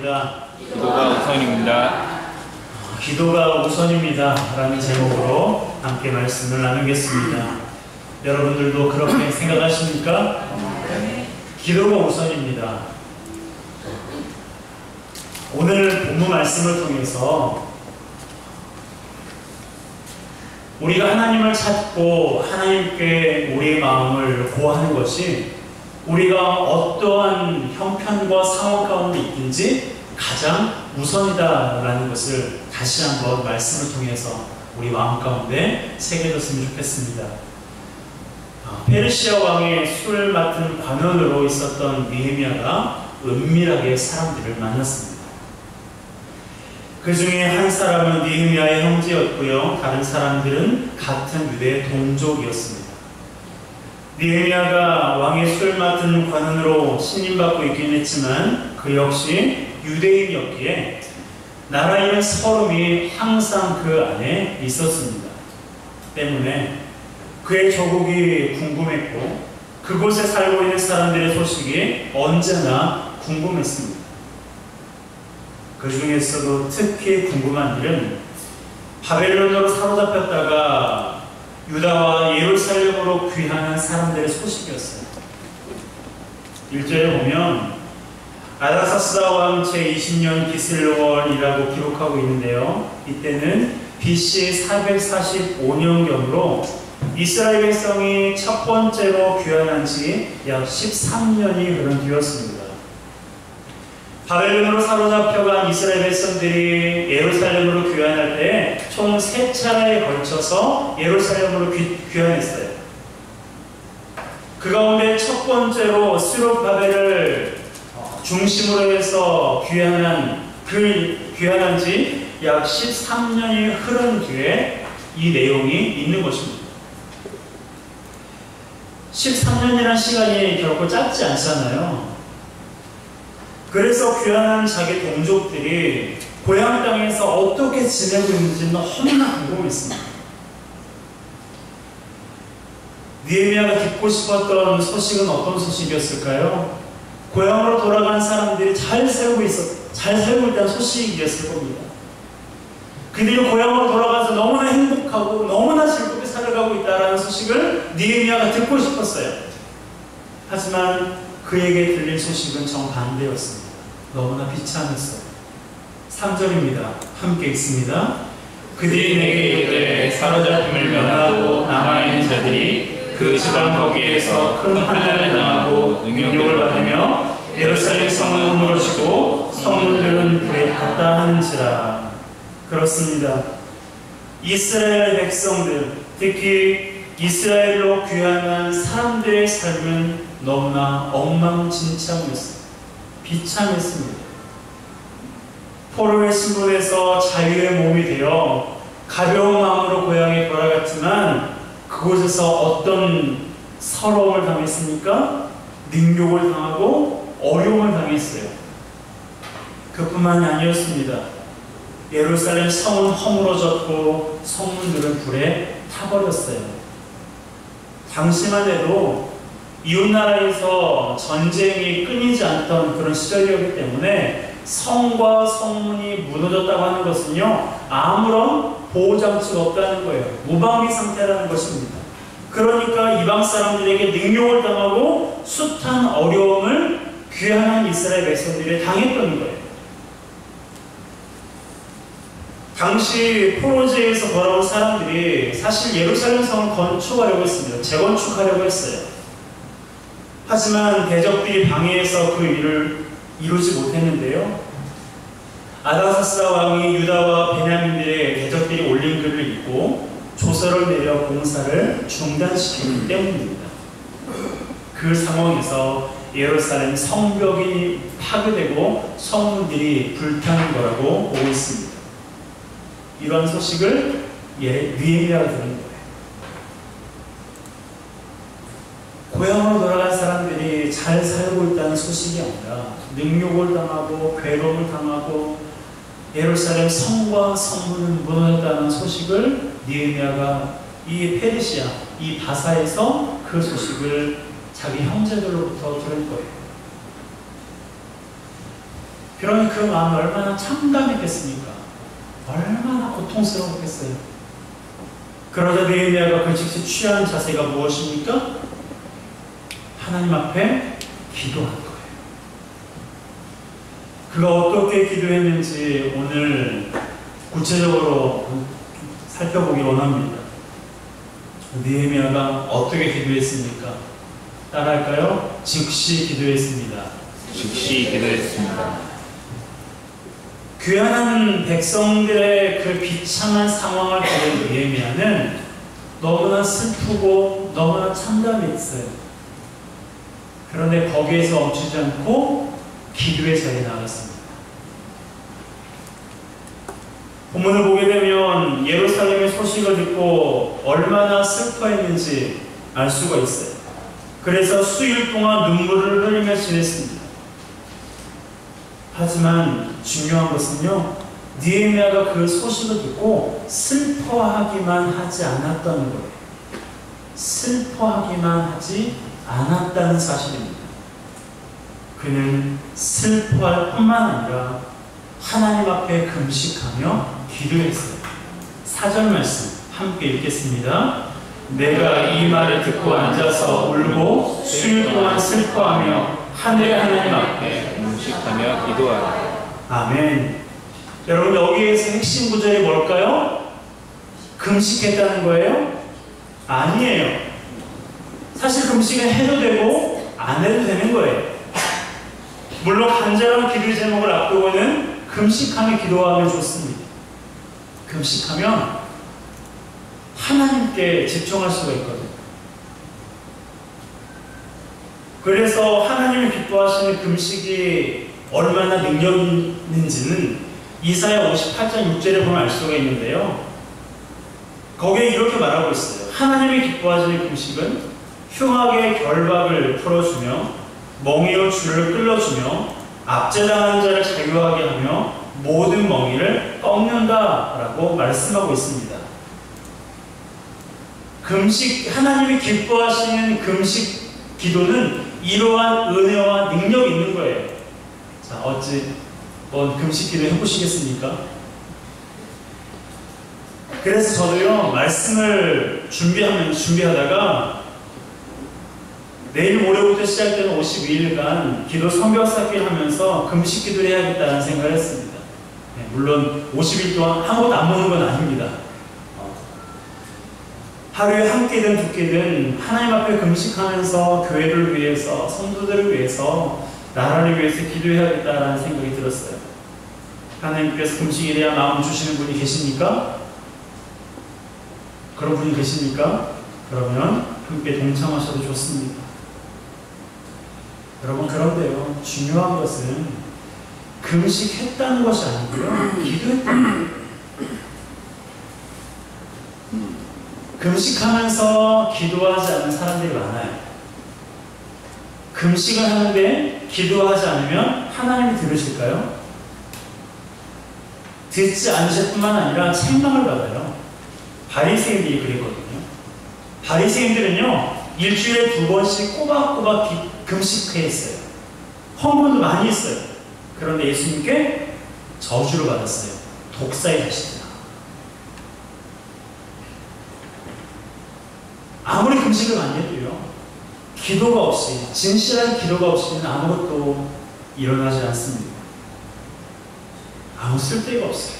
제목입니다. 기도가 우선입니다. 기도가 우선입니다 라는 제목으로 함께 말씀을 나누겠습니다. 여러분들도 그렇게 생각하십니까? 기도가 우선입니다. 오늘 본문 말씀을 통해서 우리가 하나님을 찾고 하나님께 우리의 마음을 고하는 것이 우리가 어떠한 형편과 상황 가운데 있든지 가장 우선이다라는 것을 다시 한번 말씀을 통해서 우리 마음 가운데 새겨졌으면 좋겠습니다. 페르시아 왕의 술을 맡은 관원으로 있었던 느헤미야가 은밀하게 사람들을 만났습니다. 그 중에 한 사람은 느헤미야의 형제였고요, 다른 사람들은 같은 유대 동족이었습니다. 느헤미야가 왕의 술 맡은 관원으로 신임받고 있긴 했지만 그 역시 유대인이었기에 나라 이름 서름이 항상 그 안에 있었습니다. 때문에 그의 조국이 궁금했고 그곳에 살고 있는 사람들의 소식이 언제나 궁금했습니다. 그 중에서도 특히 궁금한 일은 바벨론으로 사로잡혔다가 유다와 예루살렘으로 귀환한 사람들의 소식이었어요. 1절에 보면 아닥사스다 왕 제20년 기슬월이라고 기록하고 있는데요. 이때는 BC 445년경으로 이스라엘 백성이 첫 번째로 귀환한 지 약 13년이 흐른 뒤였습니다. 바벨론으로 사로잡혀간 이스라엘 백성들이 예루살렘으로 귀환할 때 총 3차례에 걸쳐서 예루살렘으로 귀환했어요. 그 가운데 첫 번째로 스룹바벨을 중심으로 해서 귀환한 지 약 13년이 흐른 뒤에 이 내용이 있는 것입니다. 13년이라는 시간이 결코 짧지 않잖아요. 그래서 귀환한 자기 동족들이 고향 땅에서 어떻게 지내고 있는지 너무나 궁금했습니다. 느헤미야가 듣고 싶었던 소식은 어떤 소식이었을까요? 고향으로 돌아간 사람들이 잘 살고 있다는 소식이었을 겁니다. 그들이 고향으로 돌아가서 너무나 행복하고 너무나 즐겁게 살아가고 있다는 소식을 느헤미야가 듣고 싶었어요. 하지만 그에게 들린 소식은 정반대였습니다. 너무나 비참했어요. 3절입니다. 함께 읽습니다. 그들이 내게 이르되 사로잡힘을 면하고 남아있는 자들이 그 지방 거기에서 큰 환난을 당하고 능욕을 받으며 예루살렘 성은 무너지고 성문들은 불에 탔다 하는지라. 그렇습니다. 이스라엘 백성들, 특히 이스라엘로 귀환한 사람들의 삶은 너무나 엉망진창이었습니다. 비참했습니다. 포로의 신분에서 자유의 몸이 되어 가벼운 마음으로 고향에 돌아갔지만 그곳에서 어떤 서러움을 당했습니까? 능욕을 당하고 어려움을 당했어요. 그뿐만이 아니었습니다. 예루살렘 성은 허물어졌고 성문들은 불에 타버렸어요. 당시만 해도 이웃나라에서 전쟁이 끊이지 않던 그런 시절이었기 때문에 성과 성문이 무너졌다고 하는 것은요, 아무런 보호장치가 없다는 거예요. 무방비 상태라는 것입니다. 그러니까 이방 사람들에게 능욕을 당하고 숱한 어려움을 귀환한 이스라엘 백성들이 당했던 거예요. 당시 포로제에서 돌아온 사람들이 사실 예루살렘 성을 건축하려고 했습니다. 재건축하려고 했어요. 하지만 대적들이 방해해서 그 일을 이루지 못했는데요. 아닥사스다 왕이 유다와 베냐민들의 대적들이 올린 글을 읽고 조서를 내려 공사를 중단시키기 때문입니다. 그 상황에서 예루살렘 성벽이 파괴되고 성문들이 불타는 거라고 보고 있습니다. 이런 소식을 느헤미야가 들은 거예요. 고향으로 돌아간 사람들이 잘 살고 있다는 소식이 아니라 능욕을 당하고 괴로움을 당하고 예루살렘 성과 성문은 무너졌다는 소식을 느헤미야가 이 페르시아, 이 바사에서 그 소식을 자기 형제들로부터 들은 거예요. 그러니 그 마음이 얼마나 참담했겠습니까? 얼마나 고통스러웠겠어요. 그러자 느헤미야가 그 즉시 취한 자세가 무엇입니까? 하나님 앞에 기도한 거예요. 그가 어떻게 기도했는지 오늘 구체적으로 살펴보기 원합니다. 느헤미야가 어떻게 기도했습니까? 따라할까요? 즉시 기도했습니다. 즉시 기도했습니다. 귀환한 백성들의 그 비참한 상황을 보는 느헤미야는 너무나 슬프고 너무나 참담했어요. 그런데 거기에서 멈추지 않고 기도의 자리에 나갔습니다. 본문을 보게 되면 예루살렘의 소식을 듣고 얼마나 슬퍼했는지 알 수가 있어요. 그래서 수일 동안 눈물을 흘리며 지냈습니다. 하지만 중요한 것은요, 느헤미야가 그 소식을 듣고 슬퍼하기만 하지 않았다는 거예요. 슬퍼하기만 하지 않았다는 사실입니다. 그는 슬퍼할 뿐만 아니라 하나님 앞에 금식하며 기도했어요. 4절 말씀 함께 읽겠습니다. 내가 이 말을 듣고 앉아서 울고 수일 동안 슬퍼하며 하늘의 하나님 앞에 금식하며 기도하라. 아멘. 여러분, 여기에서 핵심 구절이 뭘까요? 금식했다는 거예요? 아니에요. 사실 금식은 해도 되고 안 해도 되는 거예요. 물론 간절한 기도의 제목을 앞두고는 금식하며 기도하면 좋습니다. 금식하면 하나님께 집중할 수가 있거든요. 그래서 하나님을 기뻐하시는 금식이 얼마나 능력이 있는지는 이사야 58장 6절에 보면 알 수가 있는데요. 거기에 이렇게 말하고 있어요. 하나님이 기뻐하시는 금식은 흉악의 결박을 풀어주며 멍에의 줄을 끌어주며 압제당한 자를 자유하게 하며 모든 멍에를 꺾는다라고 말씀하고 있습니다. 금식, 하나님이 기뻐하시는 금식 기도는 이러한 은혜와 능력이 있는 거예요. 자, 어찌 금식 기도 해보시겠습니까? 그래서 저도요, 말씀을 준비하다가 내일 모레부터 시작되는 52일간 기도 성경 쌓기를 하면서 금식 기도를 해야겠다는 생각을 했습니다. 네, 물론 50일 동안 아무것도 안 먹는 건 아닙니다. 하루에 한 끼든 두 끼든 하나님 앞에 금식하면서 교회를 위해서, 성도들을 위해서, 나라를 위해서 기도해야겠다라는 생각이 들었어요. 하나님께서 금식이래야 마음 주시는 분이 계십니까? 그런 분이 계십니까? 그러면 함께 동참하셔도 좋습니다. 여러분, 그런데요, 중요한 것은 금식했다는 것이 아니고요, 기도했다는 거예요. 금식하면서 기도하지 않는 사람들이 많아요. 금식을 하는데 기도하지 않으면 하나님이 들으실까요? 듣지 않으실 뿐만 아니라 책망을 받아요. 바리새인들이 그랬거든요. 바리새인들은요, 일주일에 2번씩 꼬박꼬박 금식했어요. 헌금도 많이 했어요. 그런데 예수님께 저주를 받았어요. 독사의 자식들아. 아무리 금식을 많이 해도요, 기도가 없이, 진실한 기도가 없이는 아무것도 일어나지 않습니다. 아무 쓸데가 없어요.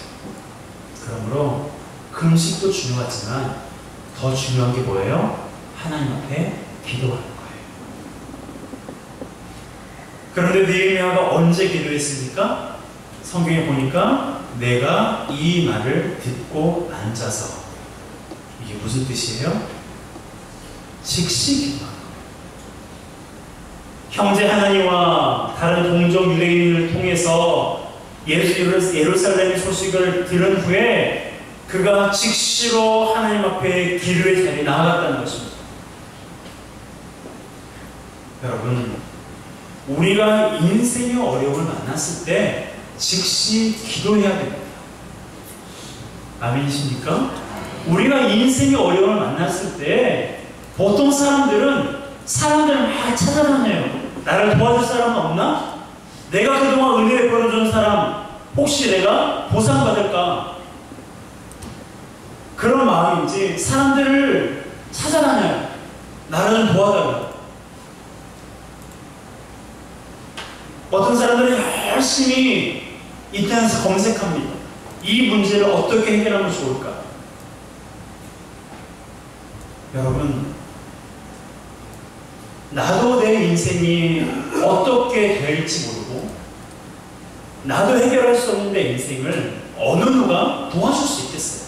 그러므로 금식도 중요하지만 더 중요한 게 뭐예요? 하나님 앞에 기도하는 거예요. 그런데 느헤미야가 언제 기도했습니까? 성경에 보니까 내가 이 말을 듣고 앉아서. 이게 무슨 뜻이에요? 즉시 기도하는 거예요. 형제 하나님과 다른 동족 유대인을 통해서 예루살렘의 소식을 들은 후에 그가 즉시로 하나님 앞에 기도의 자리에 나아갔다는 것입니다. 여러분, 우리가 인생의 어려움을 만났을 때 즉시 기도해야 됩니다. 아멘이십니까? 우리가 인생의 어려움을 만났을 때 보통 사람들은 막 찾아다녀요. 나를 도와줄 사람은 없나? 내가 그동안 은혜 베풀어준 사람 혹시 내가 보상받을까? 그런 마음인지 사람들을 찾아다녀요. 나를 좀 도와달라. 어떤 사람들은 열심히 인터넷에서 검색합니다. 이 문제를 어떻게 해결하면 좋을까? 여러분, 나도 내 인생이 어떻게 될지 모르고 나도 해결할 수 없는 내 인생을 어느 누가 도와줄 수 있겠어요?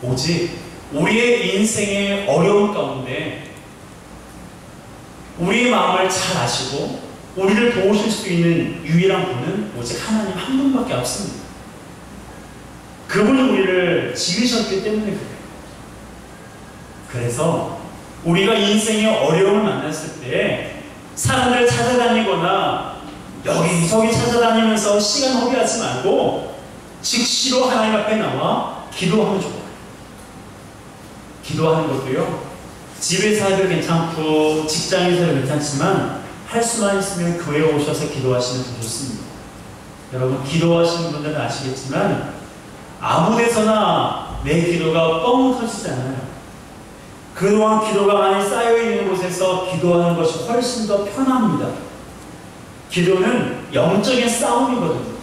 오직 우리의 인생의 어려움 가운데 우리의 마음을 잘 아시고 우리를 도우실 수 있는 유일한 분은 오직 하나님 한 분밖에 없습니다. 그분이 우리를 지으셨기 때문에 그래요. 그래서 우리가 인생의 어려움을 만났을 때 사람들을 찾아다니거나 여기저기 찾아다니면서 시간 허비하지 말고 즉시로 하나님 앞에 나와 기도하면 좋아요. 기도하는 것도요, 집에서 해도 괜찮고 직장에서 해도 괜찮지만 할 수만 있으면 교회에 오셔서 기도하시면 더 좋습니다. 여러분, 기도하시는 분들은 아시겠지만 아무 데서나 내 기도가 뻥 터지지 않아요. 그동안 기도가 많이 쌓여있는 곳에서 기도하는 것이 훨씬 더 편합니다. 기도는 영적인 싸움이거든요.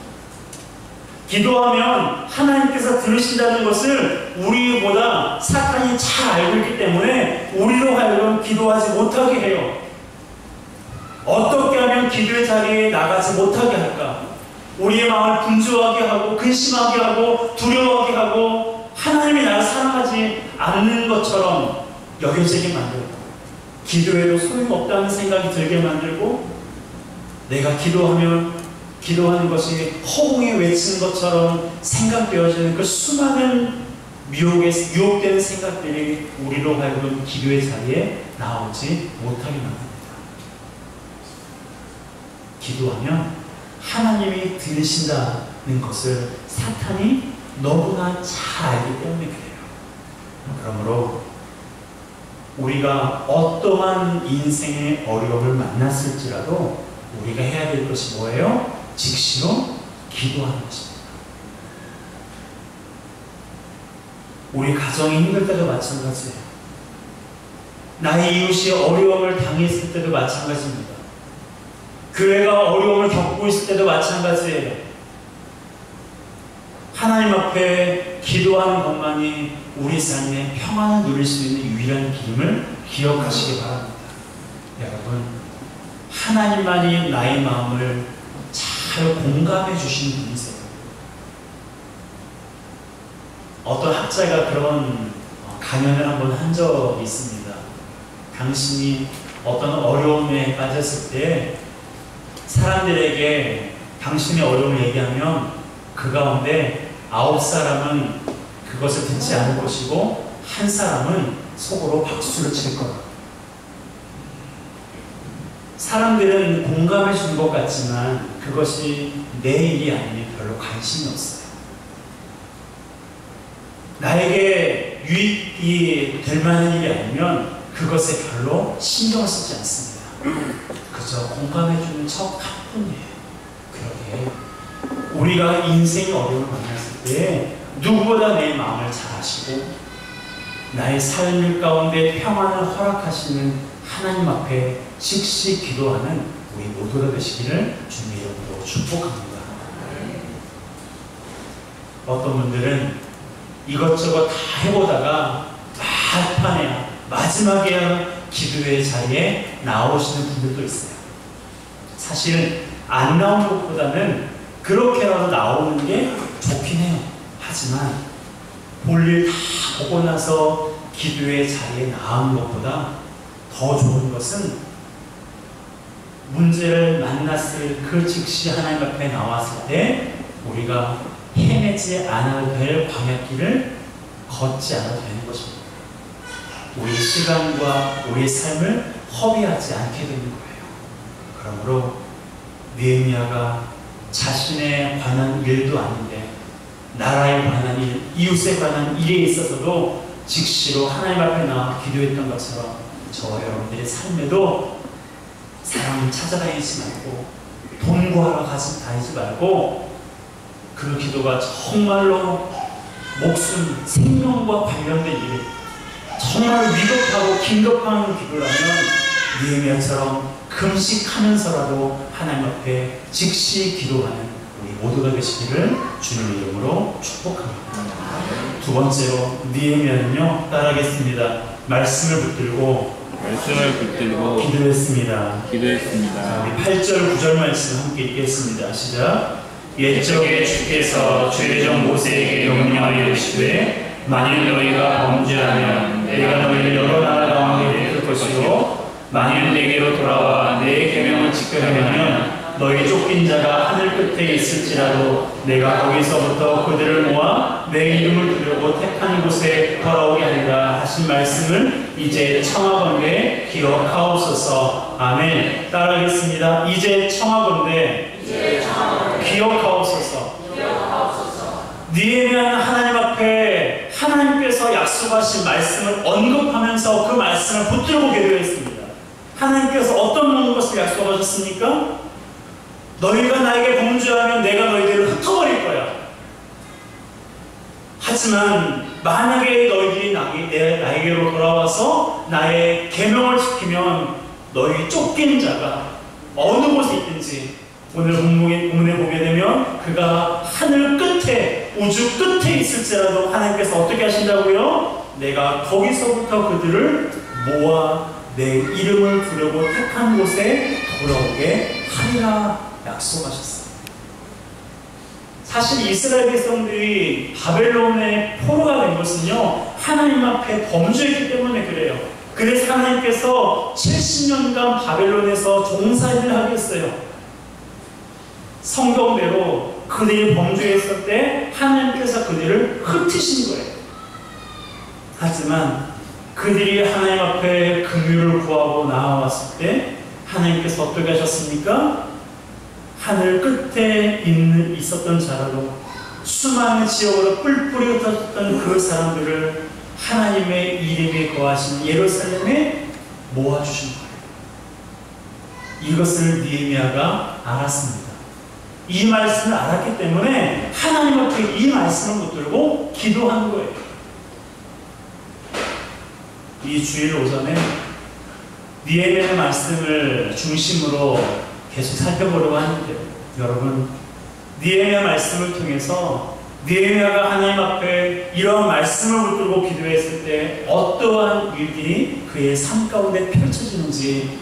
기도하면 하나님께서 들으신다는 것을 우리보다 사탄이 잘 알고 있기 때문에 우리로 하여금 기도하지 못하게 해요. 어떻게 하면 기도의 자리에 나가지 못하게 할까? 우리의 마음을 분주하게 하고 근심하게 하고 두려워하게 하고 하나님이 나를 사랑하지 않는 것처럼 여겨지게 만들고 기도해도 소용없다는 생각이 들게 만들고 내가 기도하는 것이 허공에 외치는 것처럼 생각되어지는 그 수많은 유혹되는 생각들이 우리로 하여금 기도의 자리에 나오지 못하게 만듭니다. 기도하면 하나님이 들으신다는 것을 사탄이 너무나 잘 알기 때문에 그래요. 그러므로 우리가 어떠한 인생의 어려움을 만났을지라도 우리가 해야 될 것이 뭐예요? 즉시로 기도하는 것입니다. 우리 가정이 힘들 때도 마찬가지예요. 나의 이웃이 어려움을 당했을 때도 마찬가지입니다. 교회가 어려움을 겪고 있을 때도 마찬가지예요. 하나님 앞에 기도하는 것만이 우리 삶에 평안을 누릴 수 있는 유일한 길임을 기억하시기 바랍니다. 여러분, 하나님만이 나의 마음을 잘 공감해 주시는 분이세요. 어떤 학자가 그런 강연을 한번 한 적이 있습니다. 당신이 어떤 어려움에 빠졌을 때 사람들에게 당신의 어려움을 얘기하면 그 가운데 9사람은 그것을 듣지 않을 것이고 1사람은 속으로 박수를 칠 거다. 사람들은 공감해 주는 것 같지만 그것이 내 일이 아니면 별로 관심이 없어요. 나에게 유익이 될 만한 일이 아니면 그것에 별로 신경을 쓰지 않습니다. 그저 공감해 주는 척 한뿐이에요. 그러게 우리가 인생의 어려움을 만났을 때 누구보다 내 마음을 잘 아시고 나의 삶 가운데 평안을 허락하시는 하나님 앞에 즉시 기도하는 우리 모두가 되시기를 주님의 이름으로 축복합니다. 어떤 분들은 이것저것 다 해보다가 막판에야 마지막에야 기도의 자리에 나오시는 분들도 있어요. 사실 안 나오는 것보다는 그렇게라도 나오는 게 좋긴 해요. 하지만 볼일 다 보고 나서 기도의 자리에 나오는 것보다 더 좋은 것은 문제를 만났을 그 즉시 하나님 앞에 나왔을 때 우리가 헤매지 않아도 될 광야길을 걷지 않아도 되는 것입니다. 우리 시간과 우리의 삶을 허비하지 않게 되는 거예요. 그러므로 느헤미야가 자신에 관한 일도 아닌데 나라에 관한 일, 이웃에 관한 일에 있어서도 즉시로 하나님 앞에 나와 기도했던 것처럼 저와 여러분들의 삶에도 사람 찾아다니지 말고 돈 구하러 다니지 말고 그 기도가 정말로 목숨, 생명과 관련된 일, 정말 위급하고 긴급한 기도라면 느헤미야처럼 금식하면서라도 하나님 앞에 즉시 기도하는 우리 모두가 되시기를 주님의 이름으로 축복합니다. 두 번째로 느헤미야는요, 따라하겠습니다. 말씀을 붙들고 기도했습니다. 자, 우리 8절 9절 말씀 함께 읽겠습니다. 시작. 옛적에 주께서 주의종 모세에게 명령하여 이르시되 만일 너희가 범죄하면 내가 너희를 여러 나라 가운데 내줄 것이요 만일 내게로 돌아와 내 계명을 지켜내면 너희 쫓긴 자가 하늘 끝에 있을지라도 내가 거기서부터 그들을 모아 내 이름을 두려고 택한 곳에 돌아오게 하리라 하신 말씀을 이제 청하건대 기억하옵소서. 아멘. 따라하겠습니다. 이제 청하건대 기억하옵소서. 느헤미야는 하나님 앞에 하나님께서 약속하신 말씀을 언급하면서 그 말씀을 붙들고 기도했습니다. 하나님께서 어떤 것을 약속하셨습니까? 너희가 나에게 범죄하면 내가 너희들을 흩어버릴 거야. 하지만 만약에 너희들이 나에게로 돌아와서 나의 계명을 지키면 너희 쫓긴 자가 어느 곳에 있든지 오늘 본문에 보게 되면 그가 하늘 끝에 우주 끝에 있을지라도 하나님께서 어떻게 하신다고요? 내가 거기서부터 그들을 모아 내 이름을 두려고 택한 곳에 돌아오게 하리라 약속하셨어요. 사실 이스라엘 백성들이 바벨론의 포로가 된 것은요, 하나님 앞에 범죄했기 때문에 그래요. 그래서 하나님께서 70년간 바벨론에서 종살이를 하게 했어요. 성경대로 그들이 범죄했을 때 하나님께서 그들을 흩으신 거예요. 하지만 그들이 하나님 앞에 긍휼을 구하고 나아왔을 때 하나님께서 어떻게 하셨습니까? 하늘 끝에 있었던 자라도 수많은 지역으로 뿔뿔이 흩어졌던 그 사람들을 하나님의 이름이 거하신 예루살렘에 모아주신 거예요. 이것을 느헤미야가 알았습니다. 이 말씀을 알았기 때문에 하나님 앞에 이 말씀을 붙들고 기도한 거예요. 이 주일 오전에 느헤미야의 말씀을 중심으로 계속 살펴보려고 하는데요. 여러분, 느헤미야 말씀을 통해서 느헤미야가 하나님 앞에 이런 말씀을 붙들고 기도했을 때 어떠한 일들이 그의 삶 가운데 펼쳐지는지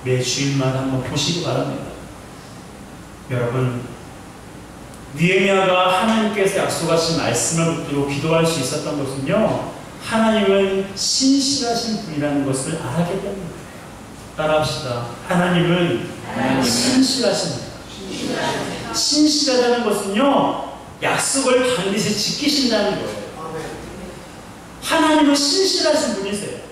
매 주일마다 한번 보시기 바랍니다. 여러분, 느헤미야가 하나님께서 약속하신 말씀을 붙들고 기도할 수 있었던 것은요, 하나님은 신실하신 분이라는 것을 알았기 때문입니다. 따라합시다. 하나님은 신실하신 분. 신실하다는 것은요, 약속을 반드시 지키신다는 거예요. 하나님은 신실하신 분이세요.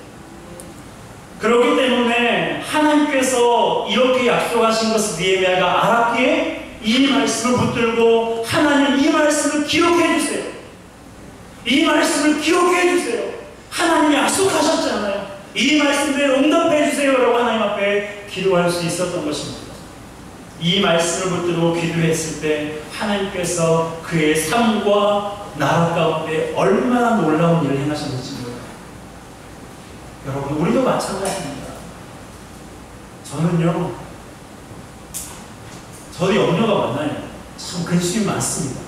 그렇기 때문에 하나님께서 이렇게 약속하신 것을 느헤미야가 알았기에 이 말씀을 붙들고 하나님 이 말씀을 기록해 주세요. 이 말씀을 기록해 주세요. 하나님이 약속하셨잖아요. 이 말씀대로 응답해 주세요. 라고 하나님 앞에 기도할 수 있었던 것입니다. 이 말씀을 붙들고 기도했을 때 하나님께서 그의 삶과 나라 가운데 얼마나 놀라운 일을 행하셨는지 몰라요. 여러분, 우리도 마찬가지입니다. 저도 염려가 많아요. 참 근심이 많습니다.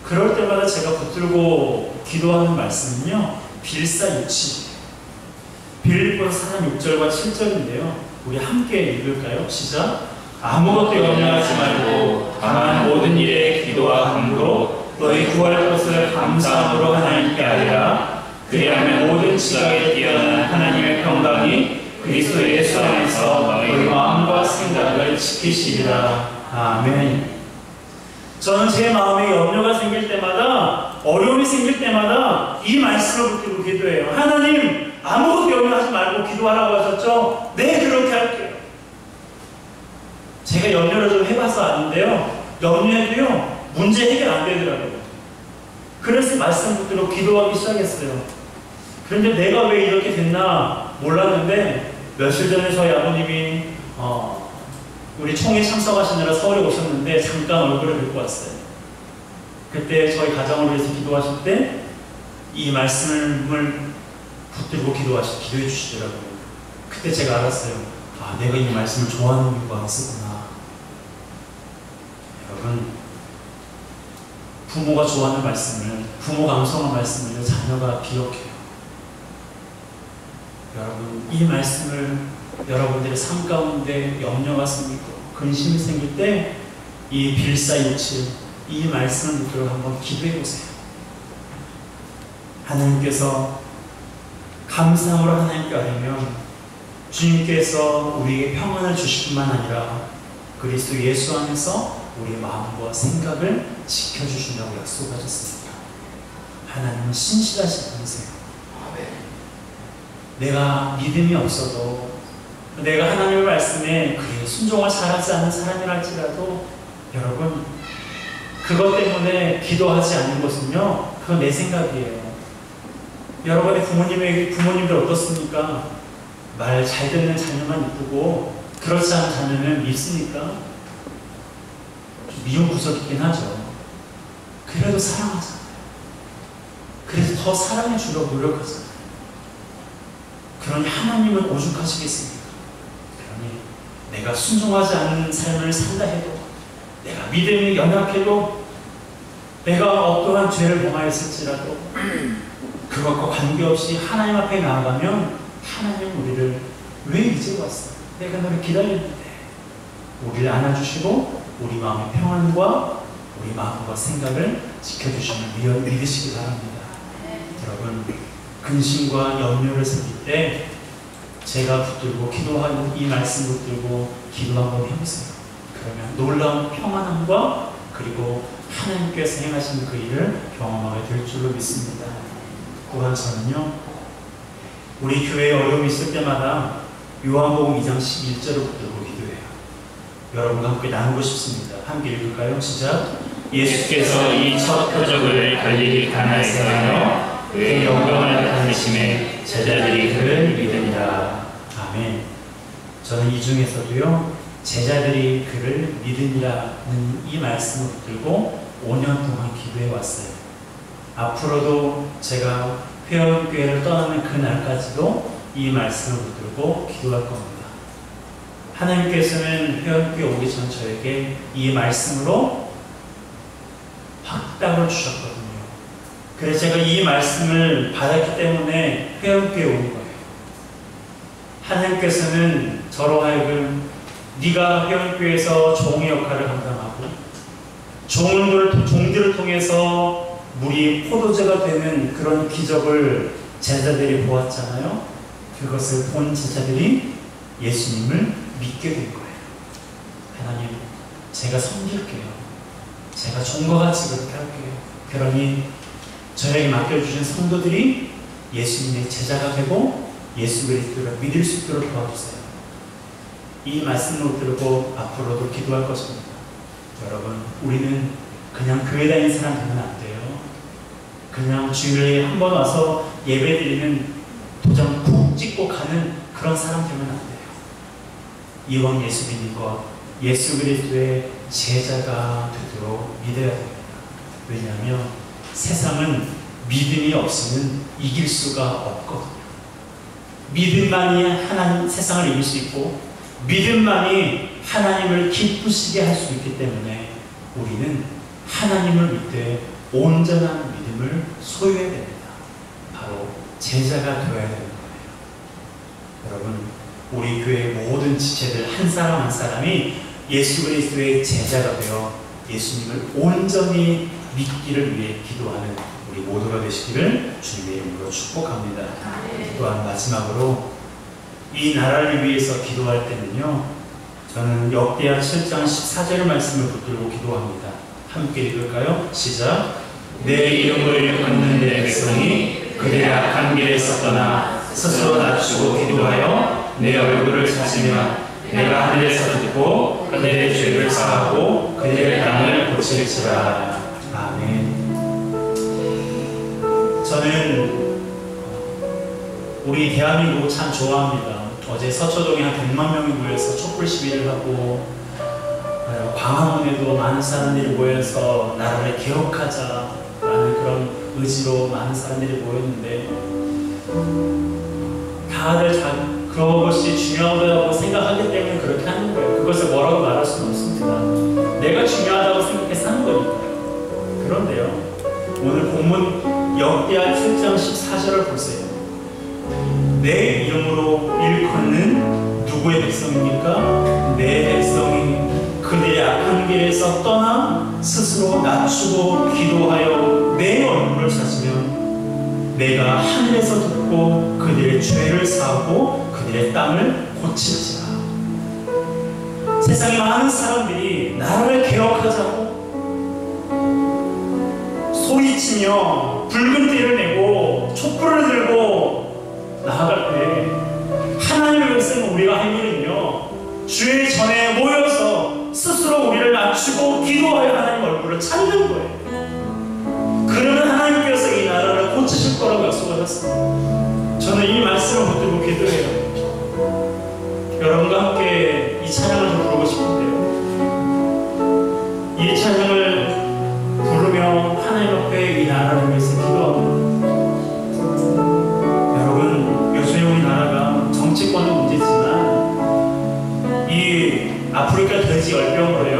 그럴 때마다 제가 붙들고 기도하는 말씀은요, 빌사유치, 빌립보서 4장 6절과 7절인데요. 우리 함께 읽을까요? 시작. 아무것도 염려하지 말고 다만 모든 일에 기도와 간구로 너희 구할 것을 감사함으로 하나님께 아뢰라. 그리하면 모든 지각에 뛰어난 하나님의 평강이 그리스도 예수 안에서 너희 마음과 생각을 지키시리라. 아멘. 저는 제 마음에 염려가 생길 때마다, 어려움이 생길 때마다 이 말씀을 붙들고 기도해요. 하나님, 아무것도 염려하지 말고 기도하라고 하셨죠? 네, 그렇게 할게요. 제가 염려를 좀 해봐서 아는데요, 염려해도요, 문제 해결 안 되더라고요. 그래서 말씀 붙들고 기도하기 시작했어요. 그런데 내가 왜 이렇게 됐나 몰랐는데 며칠 전에 저희 아버님이 우리 총회 참석하시느라 서울에 오셨는데 잠깐 얼굴을 뵙고 왔어요. 그때 저희 가정을 위해서 기도하실 때 이 말씀을 붙들고 기도해 주시더라고요. 그때 제가 알았어요. 아, 내가 이 말씀을 좋아하는 이유가 있었구나. 여러분, 부모가 좋아하는 말씀을, 부모가 암송한 말씀을 자녀가 기억해요. 여러분, 이 말씀을 여러분들의 삶 가운데 염려가 생기고 근심이 생길 때 이 빌사육칠, 이 말씀을 붙들고 한번 기도해 보세요. 하나님께서 감사함으로 하나님께 아뢰면 주님께서 우리에게 평안을 주실 뿐만 아니라 그리스도 예수 안에서 우리의 마음과 생각을 지켜주신다고 약속하셨습니다. 하나님은 신실하신 분이세요. 내가 믿음이 없어도, 내가 하나님의 말씀에 그래 순종을 잘하지 않는 사람이랄지라도 여러분, 그것 때문에 기도하지 않는 것은요, 그건 내 생각이에요. 여러분의 부모님들 어떻습니까? 말 잘 듣는 자녀만 이쁘고 그렇지 않은 자녀는 밉습니까? 좀 미운 구석이 있긴 하죠. 그래도 사랑하잖아요. 그래서 더 사랑해 주려고 노력하잖아요. 그러니 하나님은 오죽하시겠습니까? 그러니 내가 순종하지 않는 삶을 산다 해도, 내가 믿음이 연약해도, 내가 어떠한 죄를 범하였을지라도 그것과 관계없이 하나님 앞에 나아가면 하나님은 우리를 왜 이제 왔어? 내가 너를 기다렸는데. 우리를 안아주시고 우리 마음의 평안과 우리 마음과 생각을 지켜주시는 믿으시기 바랍니다. 여러분, 근심과 염려를 생길 때 제가 붙들고 기도하는 이 말씀 붙들고 기도 한번 해보세요. 그러면 놀라운 평안함과 그리고 하나님께서 행하신 그 일을 경험하게 될 줄로 믿습니다. 또한 저는요, 우리 교회에 어려움이 있을 때마다 요한복음 2장 11절을 붙들고 기도해요. 여러분과 함께 나누고 싶습니다. 함께 읽을까요? 시작. 예수께서 이 첫 표적을 갈릴리 가나에서 하여 그의 영광을 나타내심에 제자들이 그를 믿으니라. 아멘. 저는 이 중에서도요, 제자들이 그를 믿으니라는 이 말씀을 붙들고 5년 동안 기도해 왔어요. 앞으로도 제가 회원교회를 떠나는 그날까지도 이 말씀을 붙들고 기도할 겁니다. 하나님께서는 회원교회 오기 전 저에게 이 말씀으로 확답을 주셨거든요. 그래서 제가 이 말씀을 받았기 때문에 회원교회 온 거예요. 하나님께서는 저로 하여금 네가 회원교회에서 종의 역할을 감당하고 종들을 통해서 물이 포도주가 되는 그런 기적을 제자들이 보았잖아요. 그것을 본 제자들이 예수님을 믿게 된 거예요. 하나님, 제가 섬길게요. 제가 종과 같이 그렇게 할게요. 그러니 저에게 맡겨주신 성도들이 예수님의 제자가 되고 예수 그리스도를 믿을 수 있도록 도와주세요. 이 말씀을 들고 앞으로도 기도할 것입니다. 여러분, 우리는 그냥 교회 다니는 사람 되면 안 돼요. 그냥 주일에 한 번 와서 예배 드리는 도장 푹 찍고 가는 그런 사람 되면 안 돼요. 이왕 예수 믿는 것, 예수 그리스도의 제자가 되도록 믿어야 됩니다. 왜냐하면 세상은 믿음이 없이는 이길 수가 없거든요. 믿음만이 하나님 세상을 이길 수 있고 믿음만이 하나님을 기쁘시게 할 수 있기 때문에 우리는 하나님을 믿되 온전한 믿음을 소유해야 됩니다. 바로 제자가 되어야 되는 거예요. 여러분, 우리 교회의 모든 지체들 한 사람 한 사람이 예수 그리스도의 제자가 되어 예수님을 온전히 믿기를 위해 기도하는 우리 모두가 되시기를 주님의 이름으로 축복합니다. 또한 마지막으로 이 나라를 위해서 기도할 때는요, 저는 역대하 7장 14절 말씀을 붙들고 기도합니다. 함께 읽을까요? 시작. 내 이름을 걷는 내 백성이 그들의 악한 길에서 떠나 스스로 낮추고 기도하여 내 얼굴을 찾으면 내가 하늘에서 듣고 그들의 죄를 사하고 그들의 땅을 고칠지라. 아멘. 저는 우리 대한민국 참 좋아합니다. 어제 서초동에 한 100만 명이 모여서 촛불 시위를 하고, 광화문에도 많은 사람들이 모여서 나라를 개혁하자라는 그런 의지로 많은 사람들이 모였는데, 다들 그것이 중요하다고 생각하기 때문에 그렇게 하는 거예요. 그것을 뭐라고 말할 수는 없습니다. 내가 중요하다고 생각해서 하는 거니까요. 그런데요, 오늘 본문 역대하 7장 14절을 보세요. 내 이름으로 일컫는 누구의 백성입니까? 내 백성이 그들의 악한 길에서 떠나 스스로 낮추고 기도하여 내 얼굴을 찾으면 내가 하늘에서 듣고 그들의 죄를 사하고 그들의 땅을 고칠지라. 세상에 많은 사람들이 나라를 개혁하자고 소리치며 붉은 띠를 내고 촛불을 들고 나아갈 때, 하나님의 백성 우리가 할 일은요, 주의 전에 모여서 스스로 우리를 낮추고 기도하여 하나님 얼굴을 찾는 거예요. 그러면 하나님께서 이 나라를 고치실 거라고 약속하셨습니다. 저는 이 말씀을 붙들고 기도해요. 여러분과 함께 이 찬양을 좀 부르고 싶은데요, 이 찬양을 부르며 하나님 앞에 이 나라를 위해서 기도합니다. 여러분, 요즘에 우리 나라가 정치권은 문제지만 이 아프리카 돼지 열병으로요,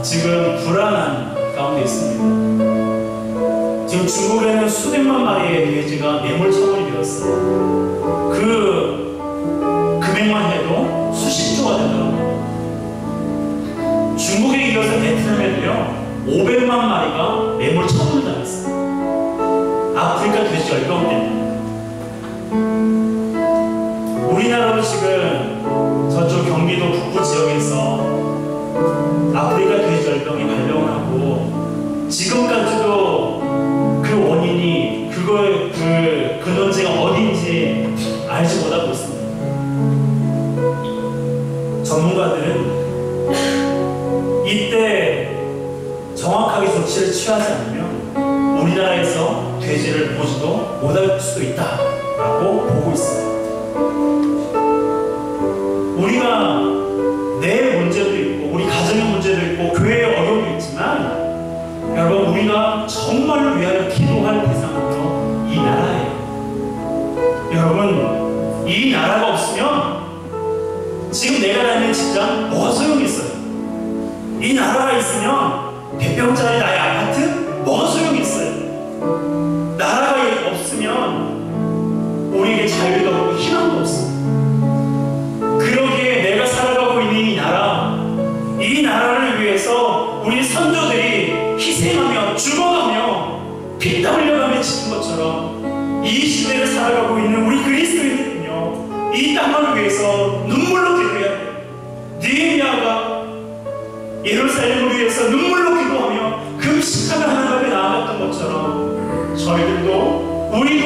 지금 불안한 가운데 있습니다. 지금 중국에는 수백만 마리의 돼지가 뇌물 처분이 되었어요. 그 금액만 해도 수십조가 되더라고요. 중국에 이어서 베트남에도요 500만 마리가 뇌물 처분을 당했어요. 아프리카 돼지 열병 때문에. 우리나라도 지금 저쪽 경기도 북부 지역에서 아프리카 돼지 열병이 발병을 하고, 지금까지도 그 원인이, 그거의 그 근원지가 어딘지 알지 못하고 있습니다. 전문가들은 이때 정확하게 조치를 취하지 않으면 우리나라에서 돼지를 보지도 못할 수도 있다라고 보고 있어요. 우리가 내 문제도 있고 우리 가정의 문제도 있고 교회의 어려움도 있지만, 여러분, 우리가 정말로 위하여 기도할 대상은요 이 나라예요. 여러분, 이 나라가 없으면 지금 내가 다니는 직장 뭐가 소용이 있어요? 이 나라가 있으면 100평짜리 나의 아파트 뭐가 소용이 있어요? 나라가 없으면 우리에게 자유도 없고 희망도 없어요. 그러기에 내가 살아가고 있는 이 나라를 위해서 우리 선조들이 희생하며 죽어가며 피땀 흘려가며 지킨 것처럼, 이 시대를 살아가고 있는 우리 그리스도인들은요 이 땅을 위해서 눈물로 기도해야 돼요. 느헤미야가 예루살렘을 위해서 눈물로 기도하며 금식하며 하나님 앞에 나아갔던 것처럼, 저희들도 우리도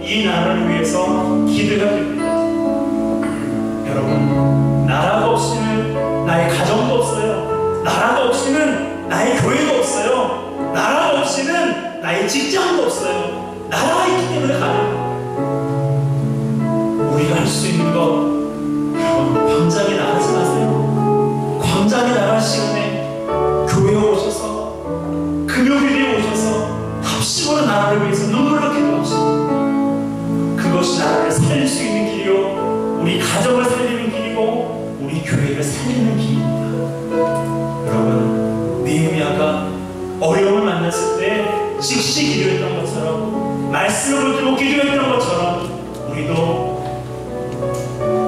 이 나라를 위해서 기도해야 됩니다. 여러분, 나라가 없이는 나의 가정도 없어요. 나라가 없이는 나의 교회도 없어요. 나라가 없이는 나의 직장도 없어요. 나라가 있기 때문에 가능해요. 우리가 할 수 있는 것, 여러분, 광장에 나가지 마세요. 광장에 나갈 시간에 교회에 오셔서, 금요일에 오셔서 합심으로 나라를 위해서 눈물로 기도합시다. 그것이 나라를 살릴 수 있는 길이요, 우리 가정을 살리는 길이고 우리 교회를 살리는 길입니다. 여러분, 느헤미야가 어려움을 만났을 때 즉시 기도했던 것처럼, 말씀을 붙들고 기도했던 것처럼, 우리도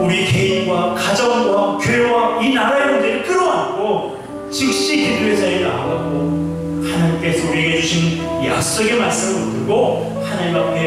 우리 개인과 가정과 교회와 이 나라의 문제를 끌어안고 즉시 기도의 자리에 나아가고, 하나님께서 우리에게 주신 약속의 말씀을 붙들고 하나님 앞에